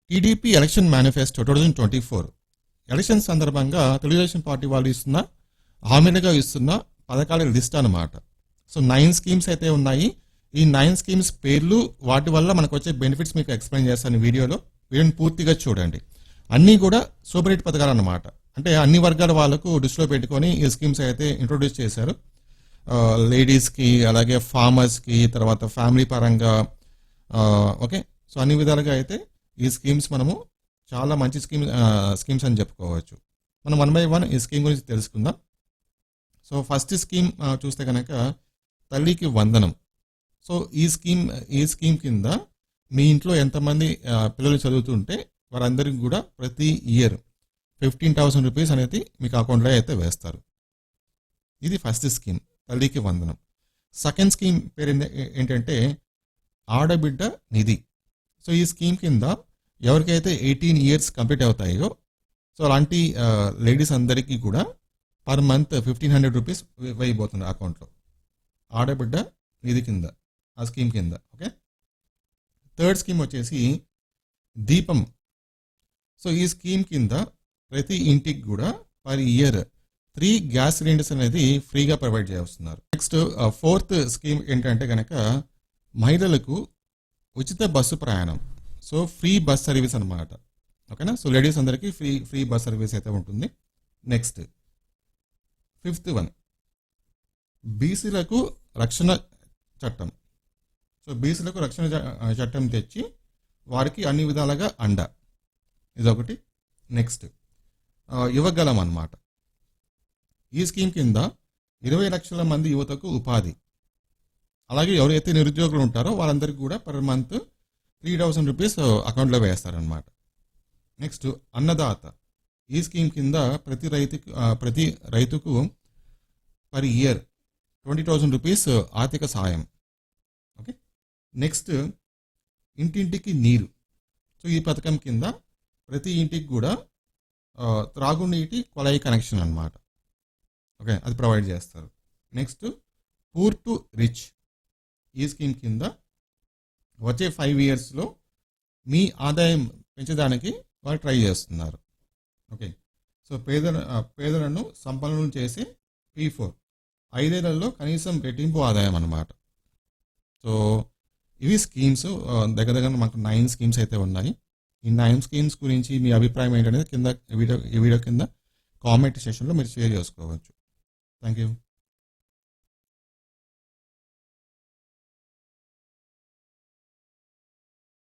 TDP election manifesto 2024 election సందర్భంగా Telugu Desam party వాళ్ళు ఇస్తున్న హామీలుగా ఇస్తున్న పథకాల లిస్ట్ అన్నమాట. సో 9 స్కీమ్స్ అయితే ఉన్నాయి. ఈ 9 స్కీమ్స్ పేర్లు, వాటి వల్ల మనకు వచ్చే బెనిఫిట్స్ మీకు ఎక్స్ప్లెయిన్ చేస్తాను వీడియోలో. వీడియోని పూర్తిగా చూడండి. అన్నీ కూడా సూపర్ హిట్ పథకాలు అన్నమాట. అంటే అన్ని వర్గాల వాళ్ళకు దృష్టిలో పెట్టుకొని ఈ స్కీమ్స్ అయితే ఇంట్రొడ్యూస్ చేశారు. లేడీస్కి, అలాగే ఫార్మర్స్కి, తర్వాత ఫ్యామిలీ పరంగా, ఓకే. సో అన్ని విధాలుగా అయితే ఈ స్కీమ్స్ మనము చాలా మంచి స్కీమ్స్ అని చెప్పుకోవచ్చు. మనం 1 by 1 ఈ స్కీమ్ గురించి తెలుసుకుందాం. సో ఫస్ట్ స్కీమ్ చూస్తే కనుక తల్లికి వందనం. సో ఈ స్కీమ్ కింద మీ ఇంట్లో ఎంతమంది పిల్లలు చదువుతుంటే వారందరికీ కూడా ప్రతి ఇయర్ 15,000 రూపీస్ అనేది మీకు అకౌంట్లో అయితే వేస్తారు. ఇది ఫస్ట్ స్కీమ్, తల్లికి వందనం. సెకండ్ స్కీమ్ పేరు ఏంటంటే ఆడబిడ్డ నిధి. సో ఈ స్కీమ్ కింద ఎవరికైతే 18 ఇయర్స్ కంప్లీట్ అవుతాయో, సో అలాంటి లేడీస్ అందరికీ కూడా పర్ మంత్ 1,500 రూపీస్ వేయబోతుంది అకౌంట్లో, ఆడబిడ్డ నిధి కింద, ఆ స్కీమ్ కింద. ఓకే. థర్డ్ స్కీమ్ వచ్చేసి దీపం. సో ఈ స్కీమ్ కింద ప్రతి ఇంటికి కూడా పర్ ఇయర్ 3 గ్యాస్ సిలిండర్స్ అనేది ఫ్రీగా ప్రొవైడ్ చేస్తున్నారు. నెక్స్ట్ ఫోర్త్ స్కీమ్ ఏంటంటే కనుక మహిళలకు ఉచిత బస్సు ప్రయాణం. సో ఫ్రీ బస్ సర్వీస్ అనమాట. ఓకేనా. సో లేడీస్ అందరికీ ఫ్రీ బస్ సర్వీస్ అయితే ఉంటుంది. నెక్స్ట్ ఫిఫ్త్ వన్ బీసీలకు రక్షణ చట్టం. సో బీసీలకు రక్షణ చట్టం తెచ్చి వారికి అన్ని విధాలుగా అండ, ఇదొకటి. నెక్స్ట్ యువగలం అన్నమాట. ఈ స్కీమ్ కింద 20 లక్షల మంది యువతకు ఉపాధి. అలాగే ఎవరైతే నిరుద్యోగులు ఉంటారో వాళ్ళందరికీ కూడా పర్ మంత్ 3,000 రూపీస్ అకౌంట్లో వేస్తారనమాట. నెక్స్ట్ అన్నదాత. ఈ స్కీమ్ కింద ప్రతి రైతుకు పర్ ఇయర్ 20,000 రూపీస్ ఆర్థిక సాయం. ఓకే. నెక్స్ట్ ఇంటింటికి నీరు. సో ఈ పథకం కింద ప్రతి ఇంటికి కూడా త్రాగునీటి కొలాయి కనెక్షన్ అన్నమాట. ఓకే, అది ప్రొవైడ్ చేస్తారు. Next poor to rich. ఈ స్కీమ్ కింద వచ్చే 5 ఇయర్స్లో మీ ఆదాయం పెంచడానికి వాళ్ళు ట్రై చేస్తున్నారు. ఓకే. సో పేదలను సంపన్నులను చేసే P4 5 ఏళ్లలో కనీసం రెట్టింపు ఆదాయం అన్నమాట. సో ఇవి స్కీమ్స్. దగ్గర మాకు 9 స్కీమ్స్ అయితే ఉన్నాయి. ఈ 9 స్కీమ్స్ గురించి మీ అభిప్రాయం ఏంటనేది కింద ఈ వీడియో కింద కామెంట్ సెక్షన్లో మీరు షేర్ చేసుకోవచ్చు. Thank you.